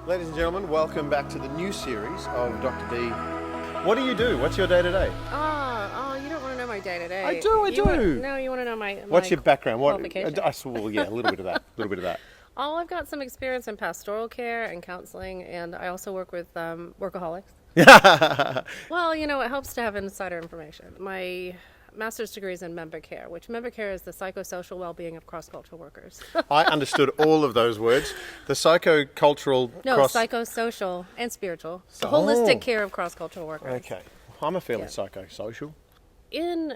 Ladies and gentlemen, welcome back to the new series of Dr. D. What do you do? What's your day-to-day? You don't want to know my day-to-day. I do. You want to know my What's your background? qualification? Well, yeah, a little bit of that. Oh, I've got some experience in pastoral care and counseling, and I also work with workaholics. Well, it helps to have insider information. My master's degree is in member care, which member care is the psychosocial well-being of cross-cultural workers. I understood all of those words. The psychocultural... psychosocial and spiritual. The holistic care of cross-cultural workers. Okay. I'm a fairly psychosocial. In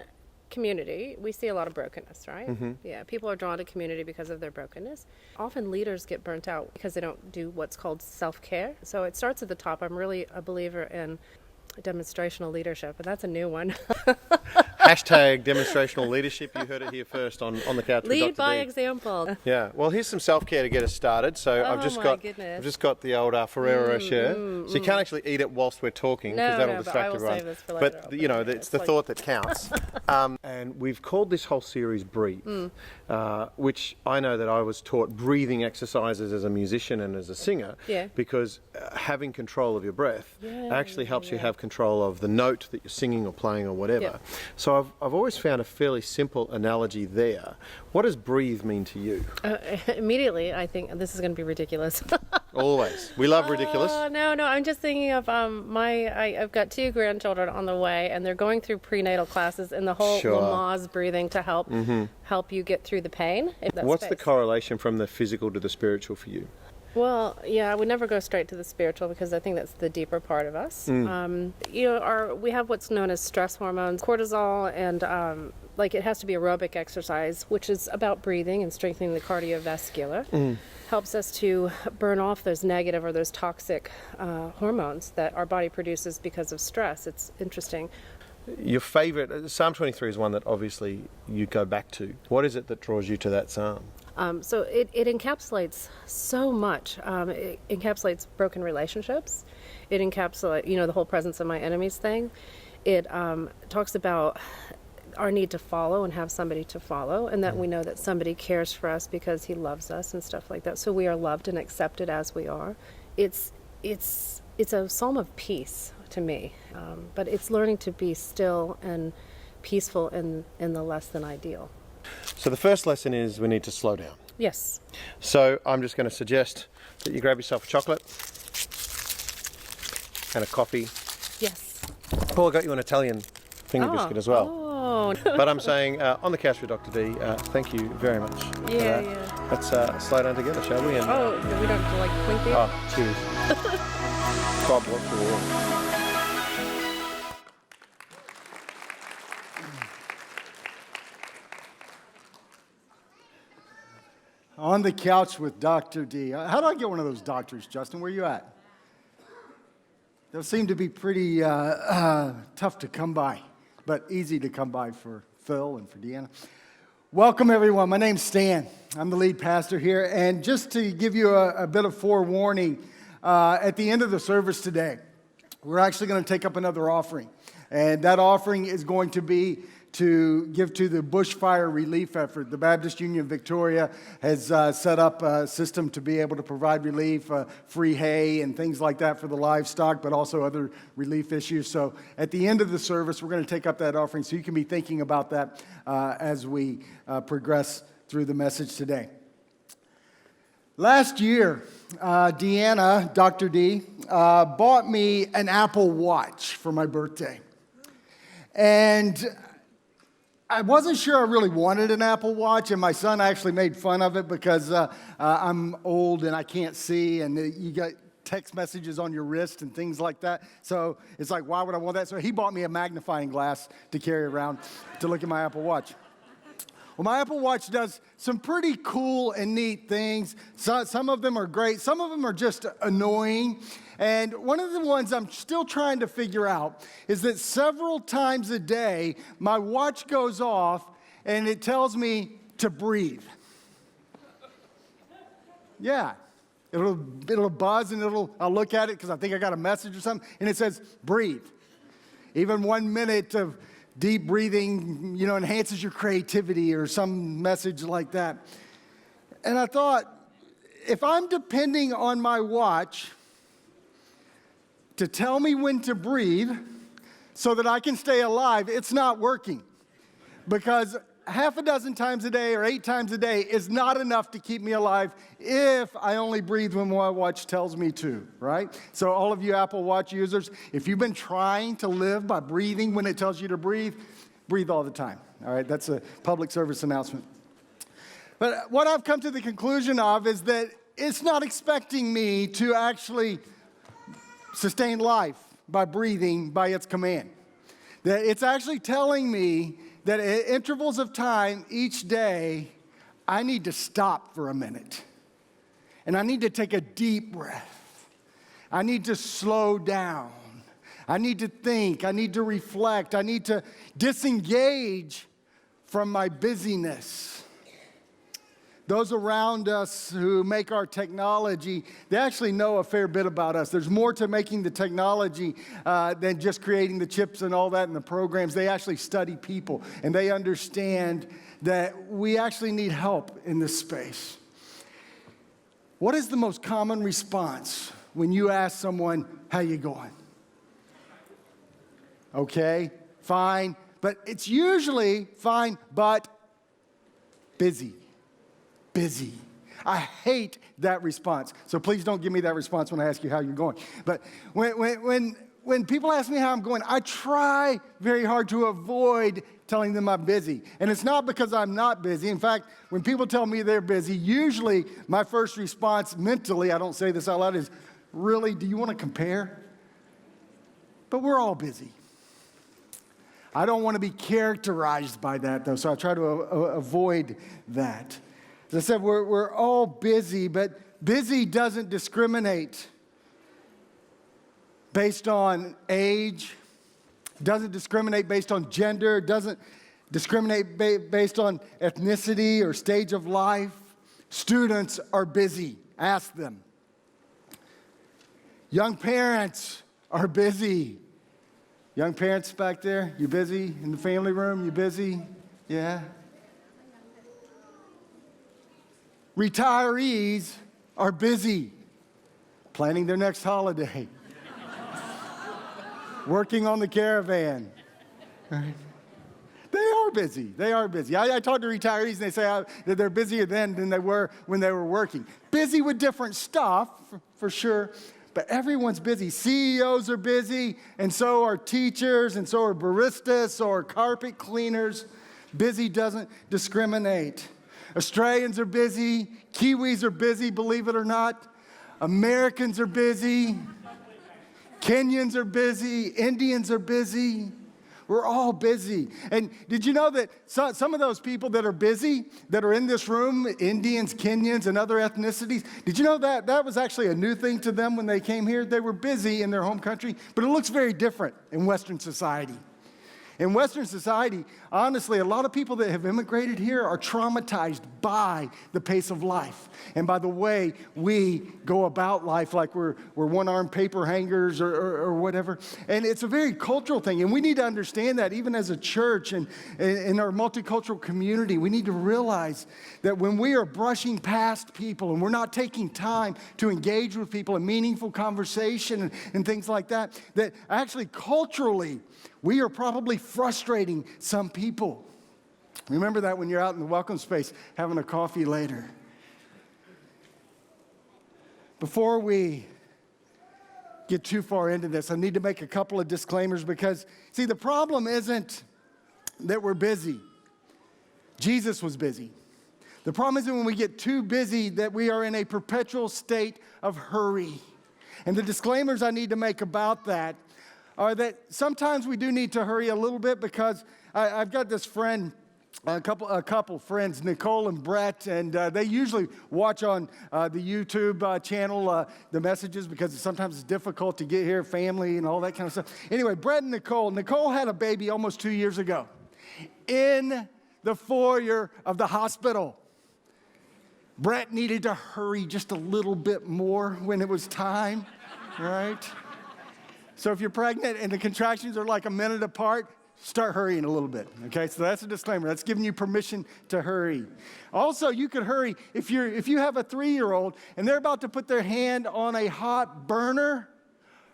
community, we see a lot of brokenness, right? Mm-hmm. Yeah, people are drawn to community because of their brokenness. Often leaders get burnt out because they don't do what's called self-care. So it starts at the top. I'm really a believer in demonstrational leadership, and that's a new one. Hashtag demonstrational leadership. You heard it here first on the couch with Dr. Lead by D. example. Yeah. Well, here's some self-care to get us started. So I've just got the old Ferrero Rocher. So you can't actually eat it whilst we're talking because that'll distract everyone. Save this for later. But it's the thought that counts. And we've called this whole series "Breathe," which I know that I was taught breathing exercises as a musician and as a singer. Yeah. Because having control of your breath actually helps you have control of the note that you're singing or playing or whatever. Yeah. So I've always found a fairly simple analogy there. What does breathe mean to you? Immediately, I think this is going to be ridiculous. Always. We love ridiculous. No, I'm just thinking of I've got 2 grandchildren on the way, and they're going through prenatal classes and the whole Lamaze breathing to help you get through the pain. What's the correlation from the physical to the spiritual for you? Well, I would never go straight to the spiritual because I think that's the deeper part of us. We have what's known as stress hormones, cortisol, and it has to be aerobic exercise, which is about breathing and strengthening the cardiovascular. Helps us to burn off those negative or those toxic hormones that our body produces because of stress. It's interesting. Your favorite, Psalm 23 is one that obviously you go back to. What is it that draws you to that psalm? So it encapsulates so much. It encapsulates broken relationships. It encapsulates, the whole presence of my enemies thing. It talks about our need to follow and have somebody to follow, and that we know that somebody cares for us because he loves us and stuff like that. So we are loved and accepted as we are. It's a psalm of peace to me, but it's learning to be still and peaceful in the less than ideal. So the first lesson is we need to slow down. Yes. So I'm just going to suggest that you grab yourself a chocolate and a coffee. Yes. Paul, I got you an Italian finger biscuit as well. Oh. But I'm saying, on the couch with Dr. D, thank you very much. Yeah. Let's slow down together, shall we? And, we don't have to clink it? Oh, cheers. God bless you all. On the couch with Dr. D. How do I get one of those doctors, Justin? Where you at? Those seem to be pretty tough to come by, but easy to come by for Phil and for Deanna. Welcome, everyone. My name's Stan. I'm the lead pastor here. And just to give you a bit of forewarning, at the end of the service today, we're actually going to take up another offering. And that offering is going to be to give to the bushfire relief effort. The Baptist Union Victoria has set up a system to be able to provide relief, free hay and things like that for the livestock, but also other relief issues. So at the end of the service, we're going to take up that offering, so you can be thinking about that as we progress through the message today. Last year, Deanna, Dr. D, bought me an Apple Watch for my birthday. And I wasn't sure I really wanted an Apple Watch, and my son actually made fun of it because I'm old and I can't see, and you got text messages on your wrist and things like that. So it's like, why would I want that? So he bought me a magnifying glass to carry around to look at my Apple Watch. Well, my Apple Watch does some pretty cool and neat things. Some of them are great. Some of them are just annoying. And one of the ones I'm still trying to figure out is that several times a day, my watch goes off and it tells me to breathe. Yeah. It'll buzz and I'll look at it because I think I got a message or something, and it says, breathe. Even 1 minute of deep breathing, enhances your creativity or some message like that. And I thought, if I'm depending on my watch to tell me when to breathe so that I can stay alive, it's not working. Because half a dozen times a day or 8 times a day is not enough to keep me alive if I only breathe when my watch tells me to, right? So all of you Apple Watch users, if you've been trying to live by breathing when it tells you to breathe, breathe all the time, all right? That's a public service announcement. But what I've come to the conclusion of is that it's not expecting me to actually sustain life by breathing by its command. That it's actually telling me that at intervals of time each day, I need to stop for a minute. And I need to take a deep breath. I need to slow down. I need to think. I need to reflect. I need to disengage from my busyness. Those around us who make our technology, they actually know a fair bit about us. There's more to making the technology than just creating the chips and all that and the programs. They actually study people, and they understand that we actually need help in this space. What is the most common response when you ask someone, how you going? Okay, fine, but it's usually fine, but busy. Busy. I hate that response. So please don't give me that response when I ask you how you're going. But when people ask me how I'm going, I try very hard to avoid telling them I'm busy. And it's not because I'm not busy. In fact, when people tell me they're busy, usually my first response mentally, I don't say this out loud, is, really, do you want to compare? But we're all busy. I don't want to be characterized by that, though, so I try to avoid that. As I said, we're all busy, but busy doesn't discriminate based on age, doesn't discriminate based on gender, doesn't discriminate based on ethnicity or stage of life. Students are busy. Ask them. Young parents are busy. Young parents back there, you busy? In the family room, you busy? Yeah? Retirees are busy planning their next holiday, working on the caravan. Right? They are busy. They are busy. I talk to retirees and they say that they're busier then than they were when they were working. Busy with different stuff, for sure, but everyone's busy. CEOs are busy, and so are teachers, and so are baristas, so are carpet cleaners. Busy doesn't discriminate. Australians are busy. Kiwis are busy, believe it or not. Americans are busy. Kenyans are busy. Indians are busy. We're all busy. And did you know that some of those people that are busy, that are in this room, Indians, Kenyans, and other ethnicities, did you know that that was actually a new thing to them when they came here? They were busy in their home country, but it looks very different in Western society. In Western society, honestly, a lot of people that have immigrated here are traumatized by the pace of life and by the way we go about life, like we're one-armed paper hangers or whatever. And it's a very cultural thing, and we need to understand that even as a church and in our multicultural community, we need to realize that when we are brushing past people and we're not taking time to engage with people in meaningful conversation and things like that, that actually culturally, we are probably frustrating some people. Remember that when you're out in the welcome space having a coffee later. Before we get too far into this, I need to make a couple of disclaimers because, see, the problem isn't that we're busy. Jesus was busy. The problem isn't when we get too busy that we are in a perpetual state of hurry. And the disclaimers I need to make about that are that sometimes we do need to hurry a little bit because I've got this friend, a couple friends, Nicole and Brett, and they usually watch on the YouTube channel the messages because sometimes it's difficult to get here, family and all that kind of stuff. Anyway, Brett and Nicole had a baby almost 2 years ago in the foyer of the hospital. Brett needed to hurry just a little bit more when it was time, right? So if you're pregnant and the contractions are like a minute apart, start hurrying a little bit, okay? So that's a disclaimer. That's giving you permission to hurry. Also, you could hurry if you have a 3-year-old and they're about to put their hand on a hot burner,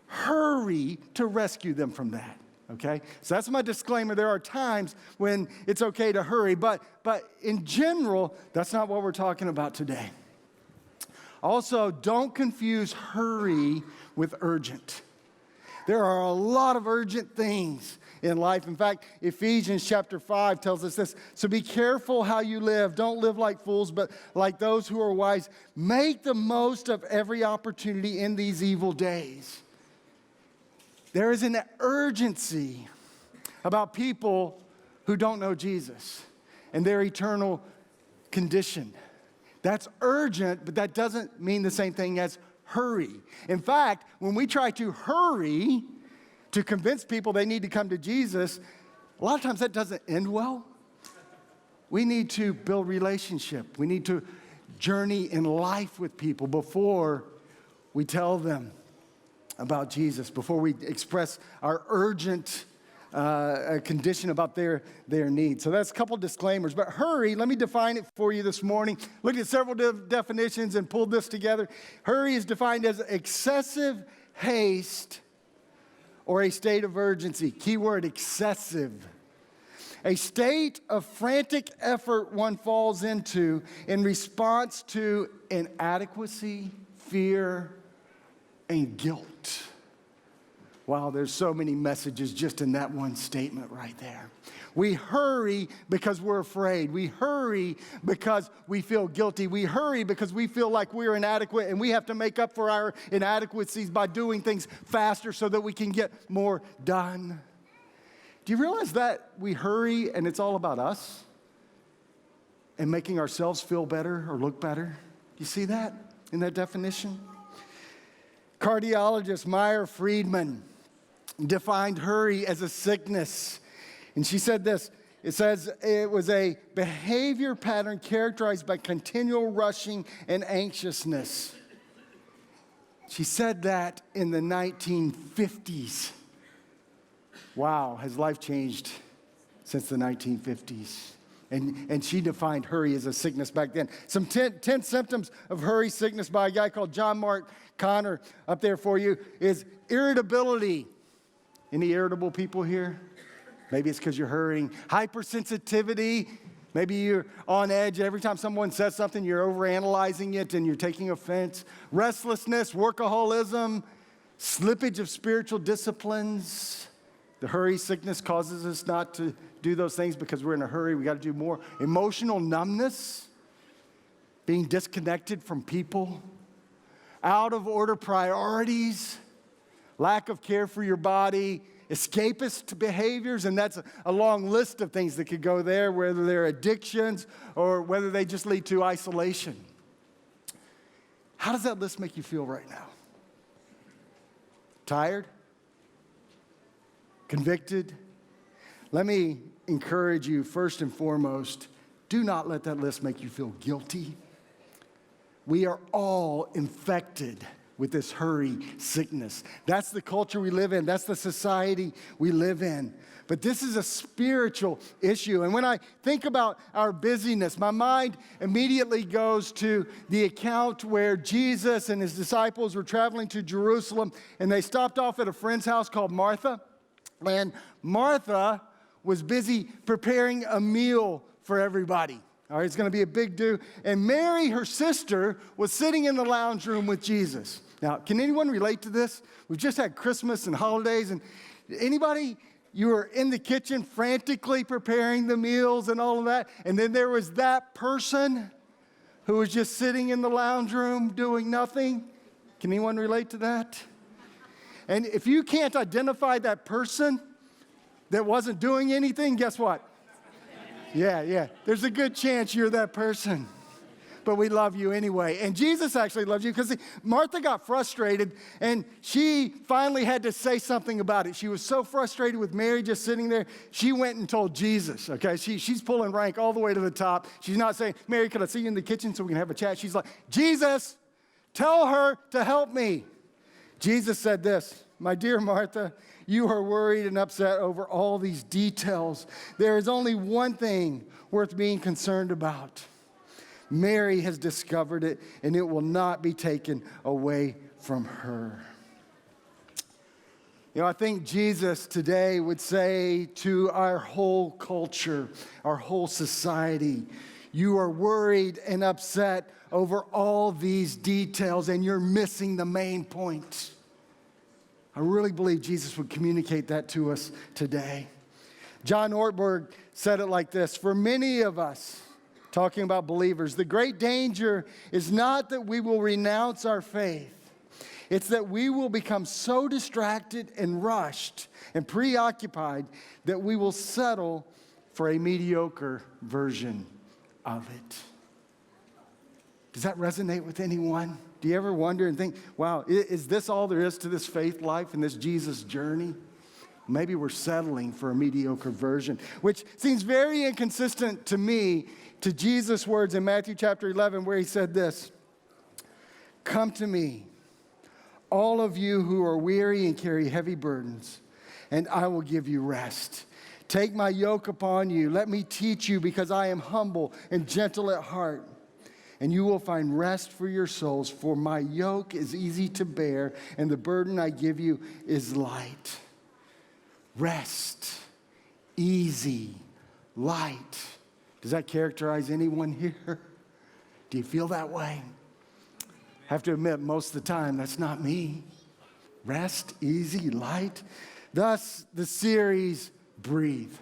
hurry to rescue them from that. Okay? So that's my disclaimer. There are times when it's okay to hurry, but in general, that's not what we're talking about today. Also, don't confuse hurry with urgent. There are a lot of urgent things in life. In fact, Ephesians chapter 5 tells us this. So be careful how you live. Don't live like fools, but like those who are wise. Make the most of every opportunity in these evil days. There is an urgency about people who don't know Jesus and their eternal condition. That's urgent, but that doesn't mean the same thing as hurry. In fact, when we try to hurry to convince people they need to come to Jesus, a lot of times that doesn't end well. We need to build relationship. We need to journey in life with people before we tell them about Jesus, before we express our urgent condition about their needs. So that's a couple disclaimers. But hurry, let me define it for you this morning. Looked at several definitions and pulled this together. Hurry is defined as excessive haste or a state of urgency. Keyword, excessive. A state of frantic effort one falls into in response to inadequacy, fear, and guilt. Wow, there's so many messages just in that one statement right there. We hurry because we're afraid. We hurry because we feel guilty. We hurry because we feel like we're inadequate and we have to make up for our inadequacies by doing things faster so that we can get more done. Do you realize that we hurry and it's all about us and making ourselves feel better or look better? You see that in that definition? Cardiologist Meyer Friedman defined hurry as a sickness. And she said this, it says it was a behavior pattern characterized by continual rushing and anxiousness. She said that in the 1950s. Wow, has life changed since the 1950s? And she defined hurry as a sickness back then. Some 10 symptoms of hurry sickness by a guy called John Mark Connor up there for you is irritability. Any irritable people here? Maybe it's because you're hurrying. Hypersensitivity. Maybe you're on edge. Every time someone says something, you're overanalyzing it and you're taking offense. Restlessness, workaholism, slippage of spiritual disciplines. The hurry sickness causes us not to do those things because we're in a hurry. We got to do more. Emotional numbness, being disconnected from people, out of order priorities, lack of care for your body, escapist behaviors, and that's a long list of things that could go there, whether they're addictions or whether they just lead to isolation. How does that list make you feel right now? Tired? Convicted? Let me encourage you, first and foremost, do not let that list make you feel guilty. We are all infected with this hurry sickness. That's the culture we live in. That's the society we live in. But this is a spiritual issue. And when I think about our busyness, my mind immediately goes to the account where Jesus and his disciples were traveling to Jerusalem, and they stopped off at a friend's house called Martha. And Martha was busy preparing a meal for everybody. All right, it's going to be a big do. And Mary, her sister, was sitting in the lounge room with Jesus. Now, can anyone relate to this? We've just had Christmas and holidays, and anybody, you were in the kitchen frantically preparing the meals and all of that, and then there was that person who was just sitting in the lounge room doing nothing. Can anyone relate to that? And if you can't identify that person that wasn't doing anything, guess what? Yeah. There's a good chance you're that person. But we love you anyway. And Jesus actually loves you because Martha got frustrated and she finally had to say something about it. She was so frustrated with Mary just sitting there. She went and told Jesus, okay? She's pulling rank all the way to the top. She's not saying, Mary, could I see you in the kitchen so we can have a chat? She's like, Jesus, tell her to help me. Jesus said this, my dear Martha, you are worried and upset over all these details. There is only one thing worth being concerned about. Mary has discovered it, and it will not be taken away from her. You know, I think Jesus today would say to our whole culture, our whole society, you are worried and upset over all these details and you're missing the main point. I really believe Jesus would communicate that to us today. John Ortberg said it like this: for many of us, talking about believers, the great danger is not that we will renounce our faith. It's that we will become so distracted and rushed and preoccupied that we will settle for a mediocre version of it. Does that resonate with anyone? Do you ever wonder and think, wow, is this all there is to this faith life and this Jesus journey? Maybe we're settling for a mediocre version, which seems very inconsistent to me to Jesus' words in Matthew chapter 11, where he said this: come to me, all of you who are weary and carry heavy burdens, and I will give you rest. Take my yoke upon you. Let me teach you, because I am humble and gentle at heart, and you will find rest for your souls. For my yoke is easy to bear, and the burden I give you is light. Rest, easy, light. Does that characterize anyone here? Do you feel that way? I have to admit, most of the time, that's not me. Rest, easy, light. Thus, the series, Breathe.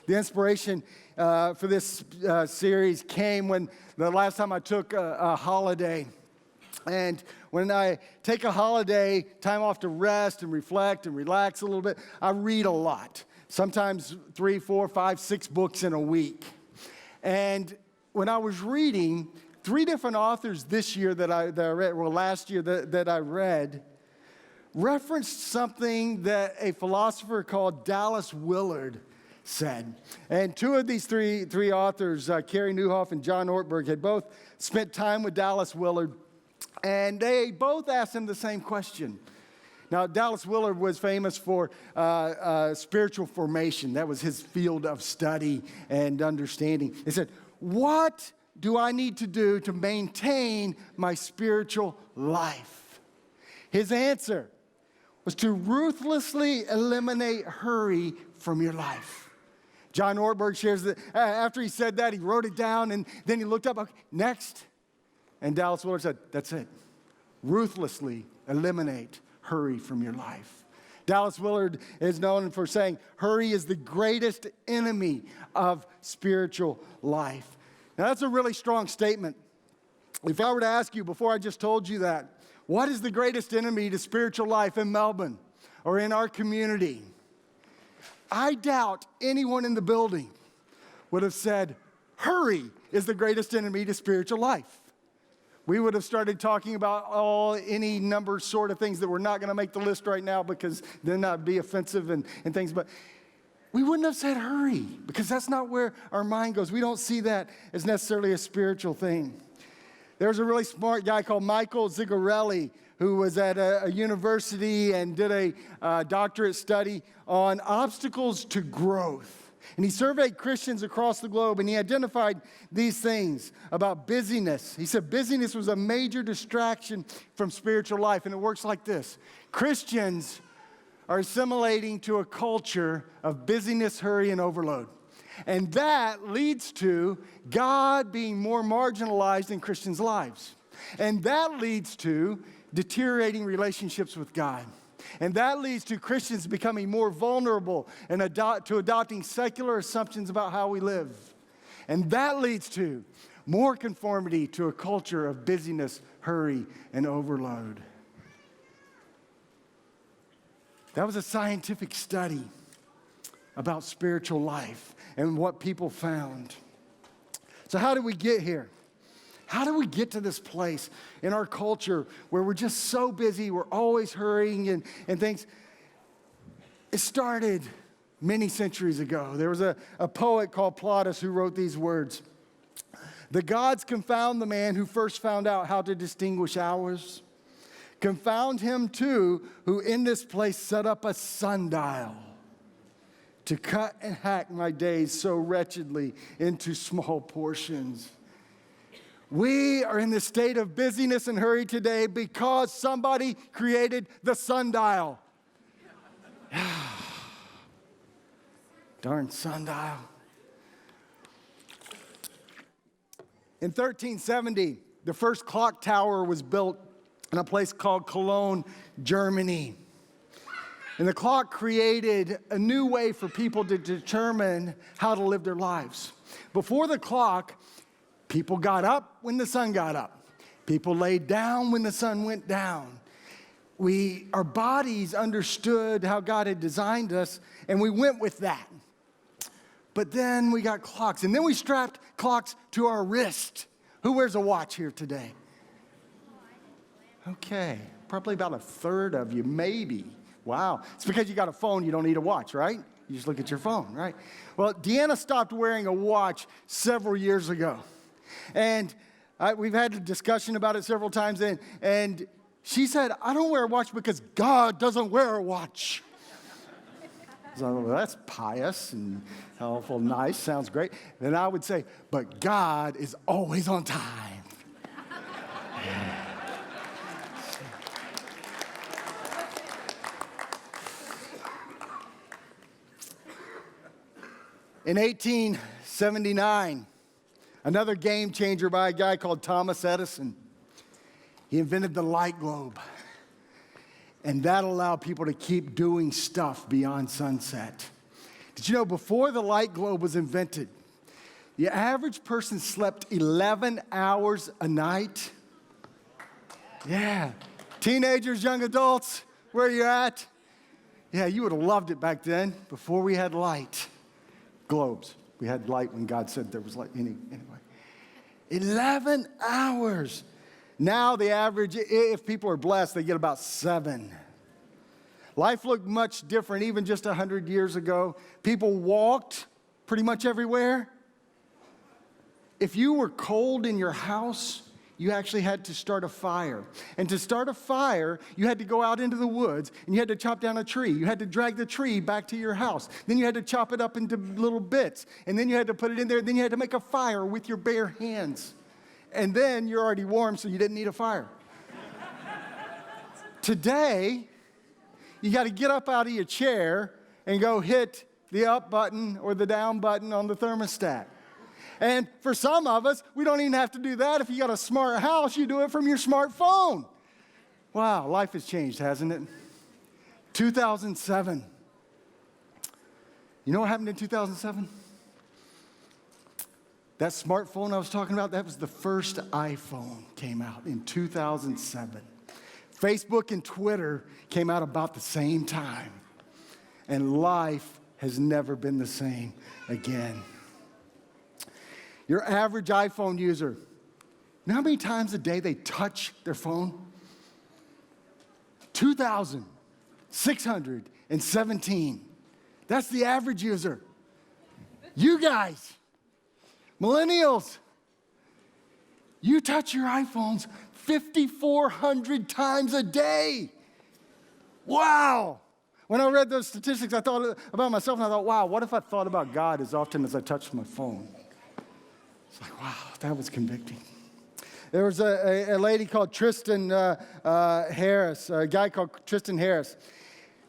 The inspiration for this series came when the last time I took a holiday. And when I take a holiday, time off to rest and reflect and relax a little bit, I read a lot. Sometimes 3, 4, 5, 6 books in a week. And when I was reading, 3 different authors this year that I read, well, last year that I read, referenced something that a philosopher called Dallas Willard said. And 2 of these three authors, Carey Nieuwhof and John Ortberg, had both spent time with Dallas Willard, and they both asked him the same question. Now, Dallas Willard was famous for spiritual formation. That was his field of study and understanding. He said, what do I need to do to maintain my spiritual life? His answer was to ruthlessly eliminate hurry from your life. John Ortberg shares that after he said that, he wrote it down, and then he looked up, okay, next. And Dallas Willard said, that's it. Ruthlessly eliminate hurry from your life. Dallas Willard is known for saying, hurry is the greatest enemy of spiritual life. Now, that's a really strong statement. If I were to ask you, before I just told you that, what is the greatest enemy to spiritual life in Melbourne or in our community? I doubt anyone in the building would have said, hurry is the greatest enemy to spiritual life. We would have started talking about any number sort of things that we're not going to make the list right now because they're not be offensive and things. But we wouldn't have said hurry because that's not where our mind goes. We don't see that as necessarily a spiritual thing. There's a really smart guy called Michael Zigarelli who was at a university and did a doctorate study on obstacles to growth. And he surveyed Christians across the globe, and he identified these things about busyness. He said busyness was a major distraction from spiritual life, and it works like this. Christians are assimilating to a culture of busyness, hurry, and overload. And that leads to God being more marginalized in Christians' lives. And that leads to deteriorating relationships with God. And that leads to Christians becoming more vulnerable and to adopting secular assumptions about how we live. And that leads to more conformity to a culture of busyness, hurry, and overload. That was a scientific study about spiritual life and what people found. So how did we get here? How do we get to this place in our culture where we're just so busy, we're always hurrying and things? It started many centuries ago. There was a poet called Plautus who wrote these words. The gods confound the man who first found out how to distinguish hours. Confound him too, who in this place set up a sundial to cut and hack my days so wretchedly into small portions. We are in this state of busyness and hurry today because somebody created the sundial. Darn sundial. In 1370, the first clock tower was built in a place called Cologne, Germany. And the clock created a new way for people to determine how to live their lives. Before the clock, people got up when the sun got up. People laid down when the sun went down. Our bodies understood how God had designed us, and we went with that. But then we got clocks, and then we strapped clocks to our wrist. Who wears a watch here today? Okay, probably about a third of you, maybe. Wow, it's because you got a phone, you don't need a watch, right? You just look at your phone, right? Well, Deanna stopped wearing a watch several years ago. And we've had a discussion about it several times, and she said, I don't wear a watch because God doesn't wear a watch. So, well, that's pious and helpful, nice, sounds great. Then I would say, but God is always on time. In 1879, another game changer by a guy called Thomas Edison. He invented the light globe. And that allowed people to keep doing stuff beyond sunset. Did you know before the light globe was invented, the average person slept 11 hours a night? Yeah. Teenagers, young adults, where you at? Yeah, you would have loved it back then before we had light. Globes. We had light when God said there was light. Anyway, 11 hours. Now the average, if people are blessed, they get about 7. Life looked much different even just 100 years ago. People walked pretty much everywhere. If you were cold in your house, you actually had to start a fire. And to start a fire, you had to go out into the woods and you had to chop down a tree. You had to drag the tree back to your house. Then you had to chop it up into little bits. And then you had to put it in there. Then you had to make a fire with your bare hands. And then you're already warm, so you didn't need a fire. Today, you got to get up out of your chair and go hit the up button or the down button on the thermostat. And for some of us, we don't even have to do that. If you got a smart house, you do it from your smartphone. Wow, life has changed, hasn't it? 2007. You know what happened in 2007? That smartphone I was talking about, that was the first iPhone came out in 2007. Facebook and Twitter came out about the same time. And life has never been the same again. Your average iPhone user, you know how many times a day they touch their phone? 2,617. That's the average user. You guys, millennials, you touch your iPhones 5,400 times a day. Wow. When I read those statistics, I thought about myself and I thought, wow, what if I thought about God as often as I touched my phone? It's like, wow, that was convicting. There was a lady called Tristan Harris, a guy called Tristan Harris.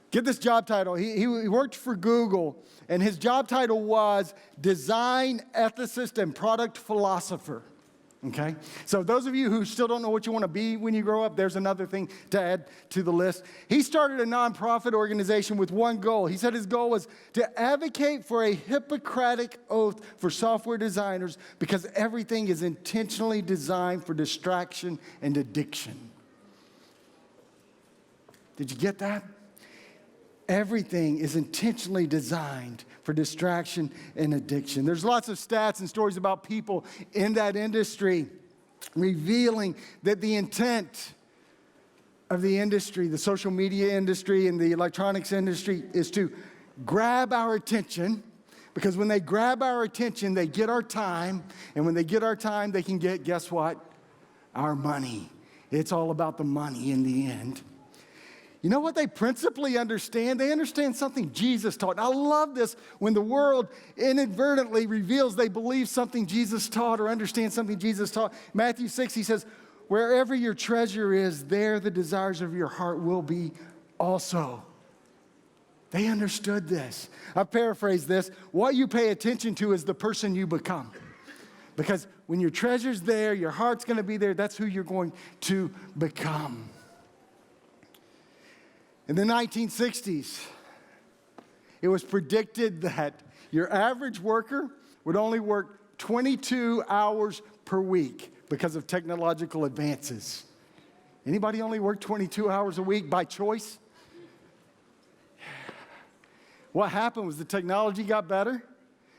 Get this job title. He worked for Google, and his job title was Design Ethicist and Product Philosopher. Okay? So those of you who still don't know what you want to be when you grow up, there's another thing to add to the list. He started a nonprofit organization with one goal. He said his goal was to advocate for a Hippocratic oath for software designers because everything is intentionally designed for distraction and addiction. Did you get that? Everything is intentionally designed for distraction and addiction. There's lots of stats and stories about people in that industry revealing that the intent of the industry, the social media industry and the electronics industry, is to grab our attention, because when they grab our attention, they get our time, and when they get our time, they can get, guess what? Our money. It's all about the money in the end. You know what they principally understand? They understand something Jesus taught. And I love this when the world inadvertently reveals they believe something Jesus taught or understand something Jesus taught. Matthew 6, he says, wherever your treasure is, there the desires of your heart will be also. They understood this. I paraphrase this. What you pay attention to is the person you become. Because when your treasure's there, your heart's going to be there, that's who you're going to become. In the 1960s, it was predicted that your average worker would only work 22 hours per week because of technological advances. Anybody only work 22 hours a week by choice? What happened was the technology got better,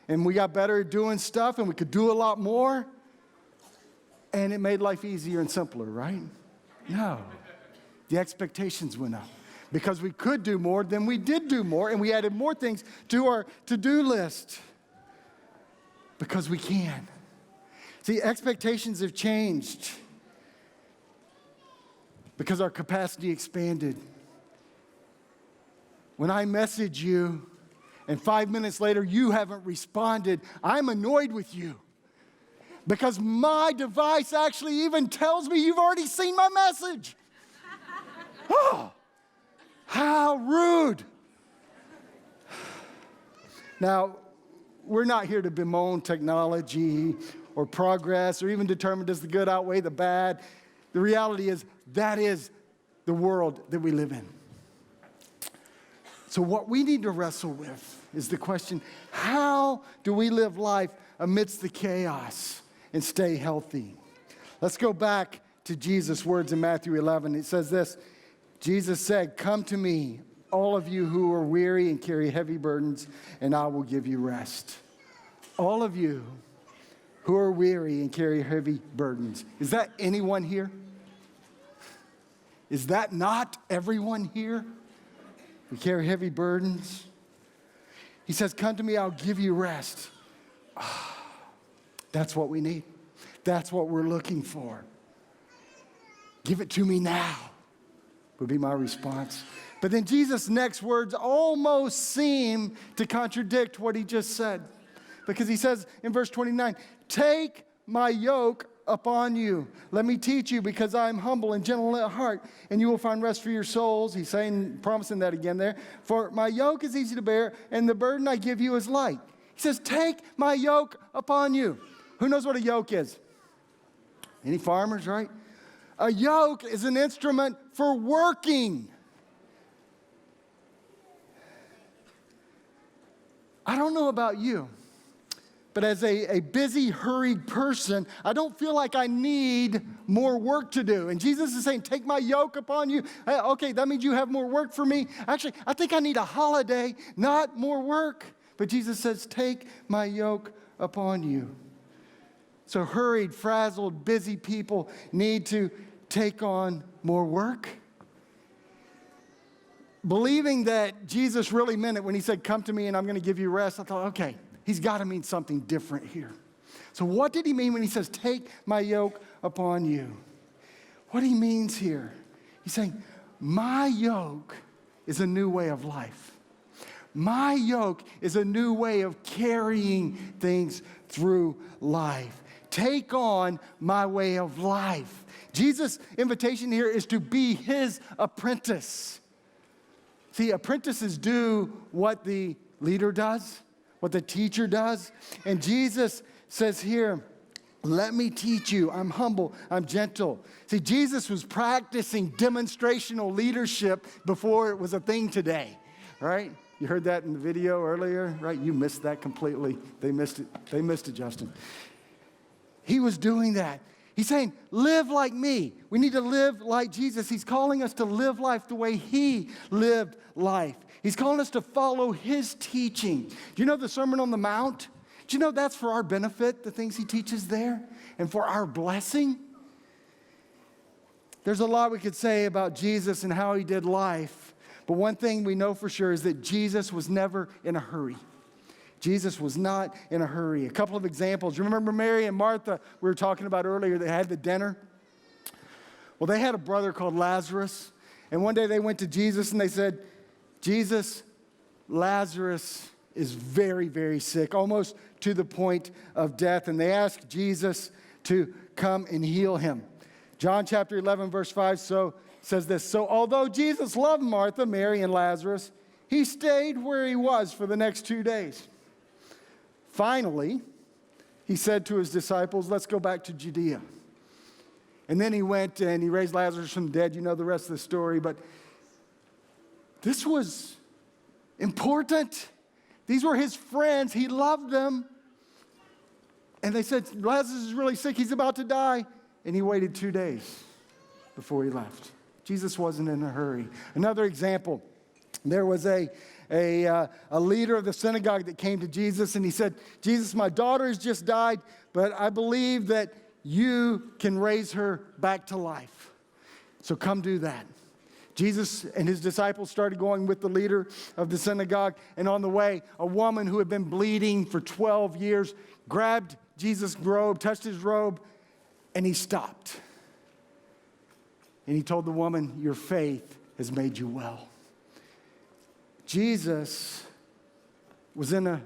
and we got better at doing stuff, and we could do a lot more, and it made life easier and simpler, right? No. The expectations went up. Because we could do more, then we did do more, and we added more things to our to-do list. Because we can. See, expectations have changed. Because our capacity expanded. When I message you, and 5 minutes later you haven't responded, I'm annoyed with you. Because my device actually even tells me you've already seen my message. Oh! How rude. Now, we're not here to bemoan technology or progress or even determine does the good outweigh the bad. The reality is that is the world that we live in. So what we need to wrestle with is the question, how do we live life amidst the chaos and stay healthy? Let's go back to Jesus' words in Matthew 11. It says this, Jesus said, come to me, all of you who are weary and carry heavy burdens, and I will give you rest. All of you who are weary and carry heavy burdens. Is that anyone here? Is that not everyone here? We carry heavy burdens. He says, come to me, I'll give you rest. That's what we need. That's what we're looking for. Give it to me now, would be my response. But then Jesus' next words almost seem to contradict what he just said. Because he says in verse 29, take my yoke upon you. Let me teach you, because I am humble and gentle at heart, and you will find rest for your souls. He's saying, promising that again there. For my yoke is easy to bear, and the burden I give you is light. He says, take my yoke upon you. Who knows what a yoke is? Any farmers, right? A yoke is an instrument for working. I don't know about you, but as a busy, hurried person, I don't feel like I need more work to do. And Jesus is saying, take my yoke upon you. Okay, that means you have more work for me. Actually, I think I need a holiday, not more work. But Jesus says, take my yoke upon you. So hurried, frazzled, busy people need to take on more work. Believing that Jesus really meant it when he said, come to me and I'm going to give you rest, I thought, okay, he's got to mean something different here. So what did he mean when he says, take my yoke upon you? What he means here, he's saying, my yoke is a new way of life. My yoke is a new way of carrying things through life. Take on my way of life. Jesus' invitation here is to be his apprentice. See, apprentices do what the leader does, what the teacher does. And Jesus says here, let me teach you. I'm humble. I'm gentle. See, Jesus was practicing demonstrational leadership before it was a thing today, right? You heard that in the video earlier, right? You missed that completely. They missed it. They missed it, Justin. He was doing that. He's saying, live like me. We need to live like Jesus. He's calling us to live life the way he lived life. He's calling us to follow his teaching. Do you know the Sermon on the Mount? Do you know that's for our benefit, the things he teaches there, and for our blessing? There's a lot we could say about Jesus and how he did life, but one thing we know for sure is that Jesus was never in a hurry. Jesus was not in a hurry. A couple of examples. You remember Mary and Martha we were talking about earlier? They had the dinner. Well, they had a brother called Lazarus. And one day they went to Jesus and they said, Jesus, Lazarus is very, very sick, almost to the point of death. And they asked Jesus to come and heal him. John chapter 11, verse 5 says this. So although Jesus loved Martha, Mary, and Lazarus, He stayed where he was for the next 2 days. Finally, he said to his disciples, let's go back to Judea. And then he went and he raised Lazarus from the dead. You know the rest of the story, but this was important. These were his friends. He loved them. And they said, Lazarus is really sick. He's about to die. And he waited 2 days before he left. Jesus wasn't in a hurry. Another example, there was a leader of the synagogue that came to Jesus and he said, Jesus, my daughter has just died, but I believe that you can raise her back to life. So come do that. Jesus and his disciples started going with the leader of the synagogue, and on the way, a woman who had been bleeding for 12 years grabbed Jesus' robe, touched his robe, and he stopped. And he told the woman, your faith has made you well. Jesus was in a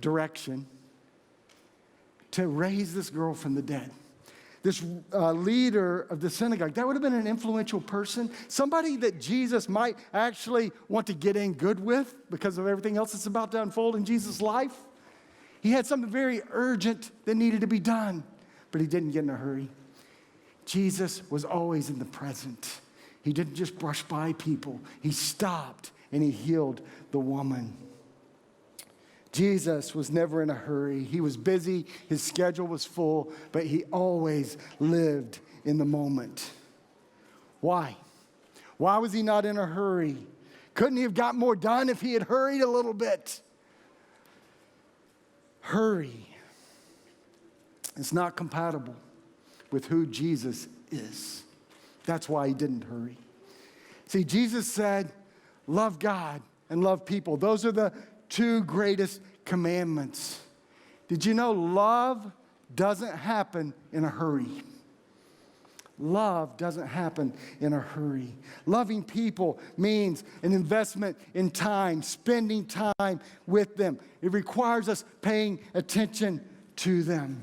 direction to raise this girl from the dead. This leader of the synagogue, that would have been an influential person, somebody that Jesus might actually want to get in good with because of everything else that's about to unfold in Jesus' life. He had something very urgent that needed to be done, but he didn't get in a hurry. Jesus was always in the present. He didn't just brush by people. He stopped and he healed the woman. Jesus was never in a hurry. He was busy, his schedule was full, but he always lived in the moment. Why? Why was he not in a hurry? Couldn't he have got more done if he had hurried a little bit? Hurry is not compatible with who Jesus is. That's why he didn't hurry. See, Jesus said, love God and love people. Those are the two greatest commandments. Did you know love doesn't happen in a hurry? Love doesn't happen in a hurry. Loving people means an investment in time, spending time with them. It requires us paying attention to them.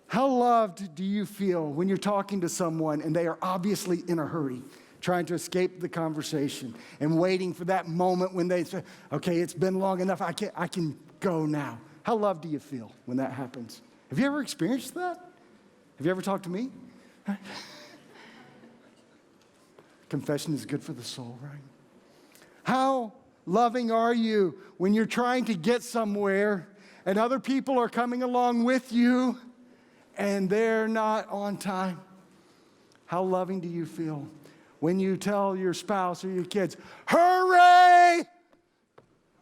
How loved do you feel when you're talking to someone and they are obviously in a hurry, trying to escape the conversation and waiting for that moment when they say, okay, it's been long enough, I can go now. How loved do you feel when that happens? Have you ever experienced that? Have you ever talked to me? Confession is good for the soul, right? How loving are you when you're trying to get somewhere and other people are coming along with you and they're not on time? How loving do you feel when you tell your spouse or your kids, hurry!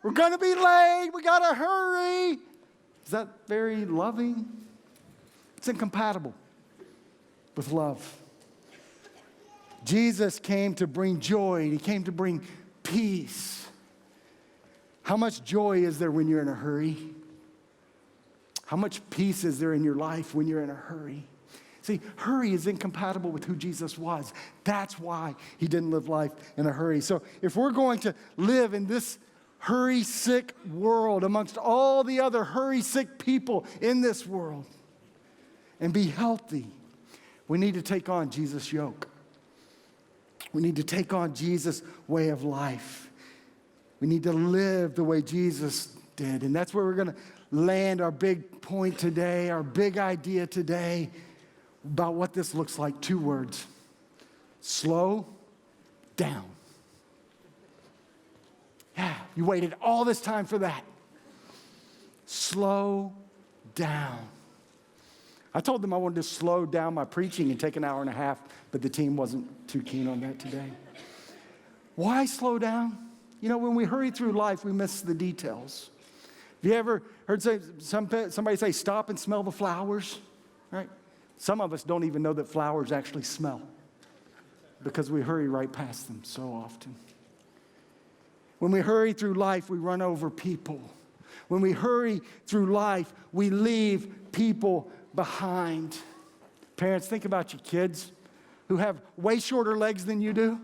We're going to be late. We got to hurry. Is that very loving? It's incompatible with love. Jesus came to bring joy. He came to bring peace. How much joy is there when you're in a hurry? How much peace is there in your life when you're in a hurry? See, hurry is incompatible with who Jesus was. That's why he didn't live life in a hurry. So if we're going to live in this hurry-sick world amongst all the other hurry-sick people in this world and be healthy, we need to take on Jesus' yoke. We need to take on Jesus' way of life. We need to live the way Jesus did. And that's where we're going to land our big point today, our big idea today about what this looks like. 2 words. Slow down. Yeah, you waited all this time for that. Slow down. I told them I wanted to slow down my preaching and take an hour and a half, but the team wasn't too keen on that today. Why slow down? You know, when we hurry through life, we miss the details. Have you ever heard somebody say, stop and smell the flowers? Right? Some of us don't even know that flowers actually smell because we hurry right past them so often. When we hurry through life, we run over people. When we hurry through life, we leave people behind. Parents, think about your kids who have way shorter legs than you do.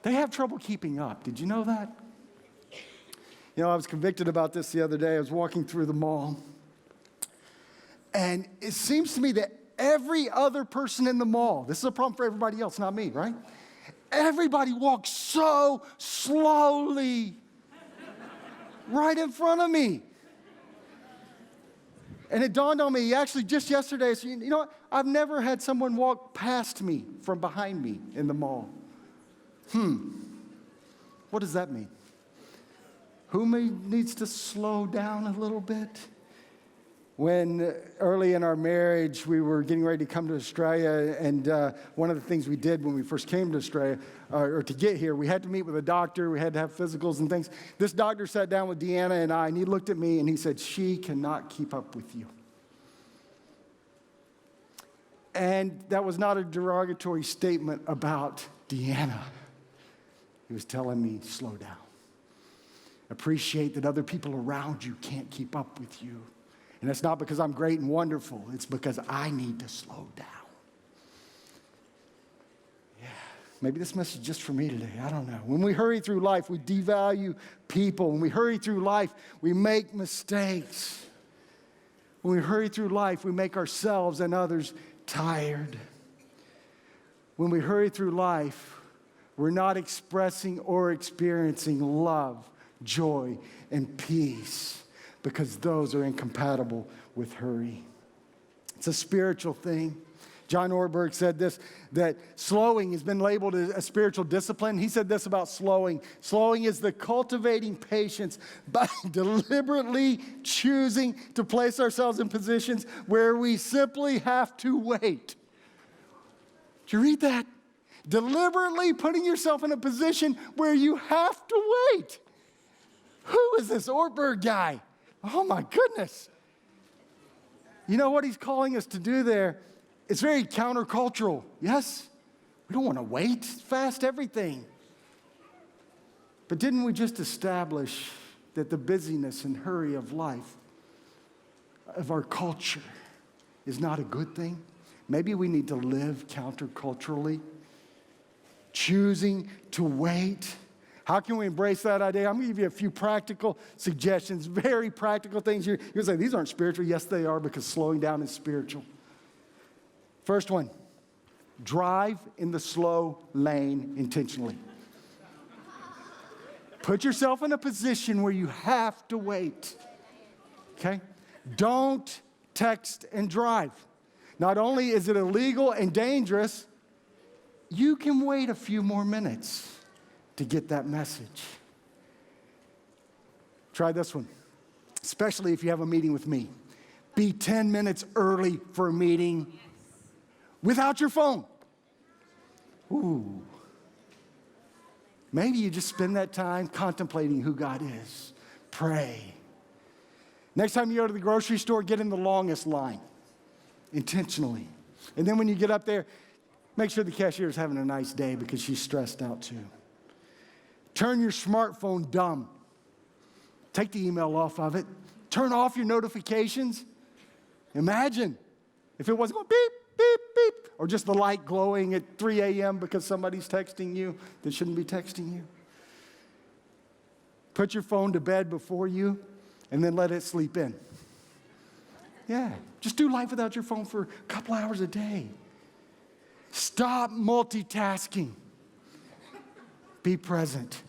They have trouble keeping up. Did you know that? You know, I was convicted about this the other day. I was walking through the mall. And it seems to me that every other person in the mall, this is a problem for everybody else, not me, right? everybody walked so slowly right in front of me. And it dawned on me, actually just yesterday, so you know what? I've never had someone walk past me from behind me in the mall. What does that mean? Who needs to slow down a little bit? When early in our marriage, we were getting ready to come to Australia, and one of the things we did when we first came to Australia, or to get here, we had to meet with a doctor, we had to have physicals and things. This doctor sat down with Deanna and I, and he looked at me and he said, "She cannot keep up with you." And that was not a derogatory statement about Deanna. He was telling me, slow down. Appreciate that other people around you can't keep up with you. And it's not because I'm great and wonderful. It's because I need to slow down. Yeah, maybe this message is just for me today. I don't know. When we hurry through life, we devalue people. When we hurry through life, we make mistakes. When we hurry through life, we make ourselves and others tired. When we hurry through life, we're not expressing or experiencing love, joy, and peace, because those are incompatible with hurry. It's a spiritual thing. John Ortberg said this, that slowing has been labeled as a spiritual discipline. He said this about slowing. Slowing is the cultivating patience by deliberately choosing to place ourselves in positions where we simply have to wait. Did you read that? Deliberately putting yourself in a position where you have to wait. Who is this Ortberg guy? Oh my goodness. You know what he's calling us to do there? It's very countercultural. Yes? We don't want to wait fast everything. But didn't we just establish that the busyness and hurry of life, of our culture, is not a good thing? Maybe we need to live counterculturally, choosing to wait. How can we embrace that idea? I'm going to give you a few practical suggestions, very practical things. You're going to say, these aren't spiritual. Yes, they are, because slowing down is spiritual. First one, drive in the slow lane intentionally. Put yourself in a position where you have to wait, okay? Don't text and drive. Not only is it illegal and dangerous, you can wait a few more minutes to get that message. Try this one, especially if you have a meeting with me. Be 10 minutes early for a meeting without your phone. Ooh. Maybe you just spend that time contemplating who God is. Pray. Next time you go to the grocery store, get in the longest line, intentionally. And then when you get up there, make sure the cashier is having a nice day, because she's stressed out too. Turn your smartphone dumb. Take the email off of it. Turn off your notifications. Imagine if it wasn't going beep, beep, beep, or just the light glowing at 3 a.m. because somebody's texting you that shouldn't be texting you. Put your phone to bed before you, and then let it sleep in. Yeah, just do life without your phone for a couple hours a day. Stop multitasking. Be present.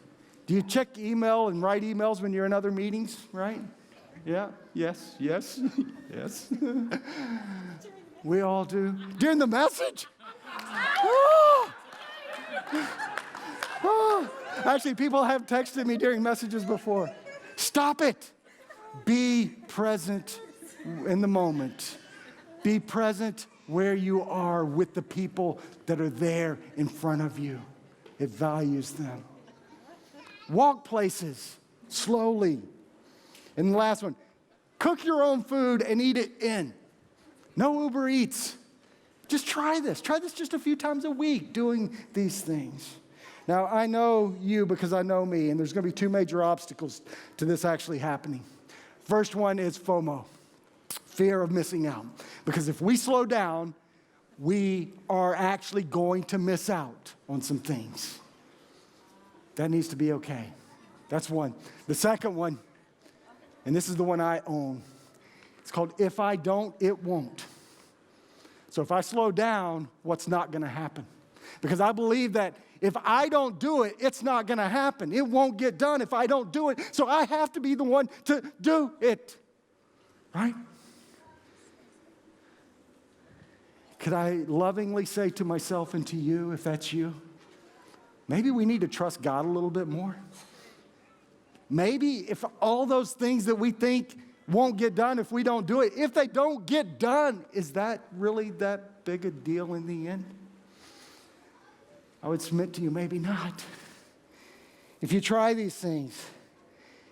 Do you check email and write emails when you're in other meetings, right? Yeah, yes, yes, yes. We all do. During the message? Oh. Oh. Actually, people have texted me during messages before. Stop it. Be present in the moment. Be present where you are with the people that are there in front of you. It values them. Walk places slowly. And the last one, cook your own food and eat it in. No Uber Eats. Just try this. Try this just a few times a week, doing these things. Now, I know you because I know me, and there's going to be two major obstacles to this actually happening. First one is FOMO, fear of missing out. Because if we slow down, we are actually going to miss out on some things. That needs to be okay. That's one. The second one, and this is the one I own, it's called if I don't, it won't. So if I slow down, what's not going to happen? Because I believe that if I don't do it, it's not going to happen. It won't get done if I don't do it. So I have to be the one to do it. Right? Could I lovingly say to myself and to you, if that's you, maybe we need to trust God a little bit more? Maybe if all those things that we think won't get done if we don't do it, if they don't get done, is that really that big a deal in the end? I would submit to you, maybe not. If you try these things,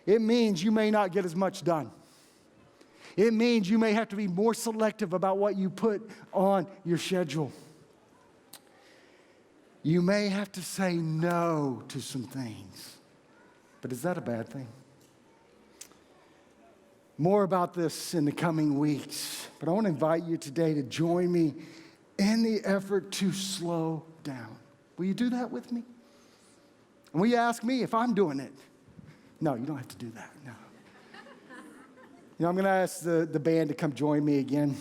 it means you may not get as much done. It means you may have to be more selective about what you put on your schedule. You may have to say no to some things. But is that a bad thing? More about this in the coming weeks. But I want to invite you today to join me in the effort to slow down. Will you do that with me? And will you ask me if I'm doing it? No, you don't have to do that. No. You know, I'm going to ask the band to come join me again.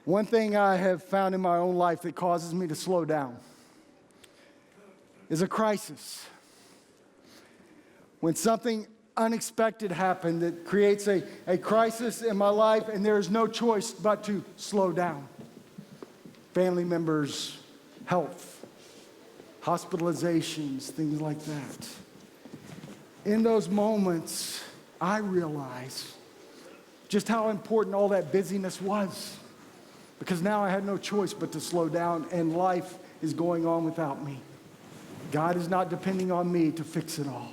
One thing I have found in my own life that causes me to slow down is a crisis. When something unexpected happened that creates a crisis in my life and there is no choice but to slow down. Family members, health, hospitalizations, things like that. In those moments, I realize just how important all that busyness was, because now I had no choice but to slow down, and life is going on without me. God is not depending on me to fix it all.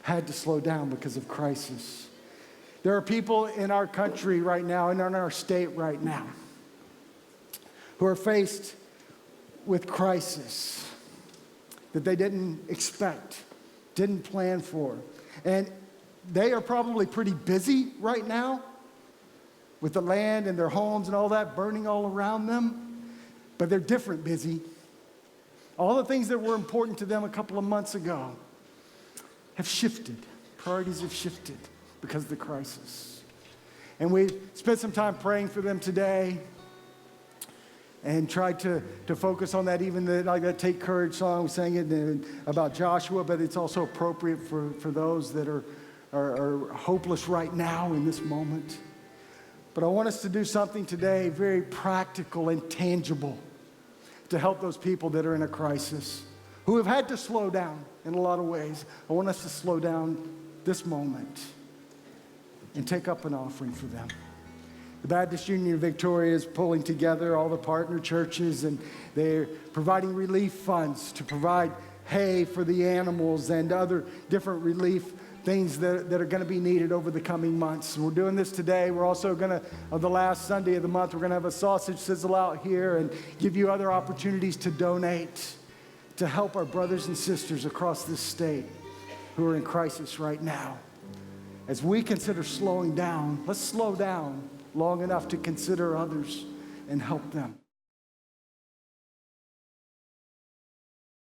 Had to slow down because of crisis. There are people in our country right now and in our state right now who are faced with crisis that they didn't expect, didn't plan for. And they are probably pretty busy right now with the land and their homes and all that burning all around them, but they're different busy. All the things that were important to them a couple of months ago have shifted. Priorities have shifted because of the crisis. And we spent some time praying for them today and tried to focus on that, even like that Take Courage song, we sang it about Joshua, but it's also appropriate for those that are hopeless right now in this moment. But I want us to do something today very practical and tangible to help those people that are in a crisis, who have had to slow down in a lot of ways. I want us to slow down this moment and take up an offering for them. The Baptist Union of Victoria is pulling together all the partner churches, and they're providing relief funds to provide hay for the animals and other different relief things that are going to be needed over the coming months. And we're doing this today. We're also going to, on the last Sunday of the month, we're going to have a sausage sizzle out here and give you other opportunities to donate to help our brothers and sisters across this state who are in crisis right now. As we consider slowing down, let's slow down long enough to consider others and help them.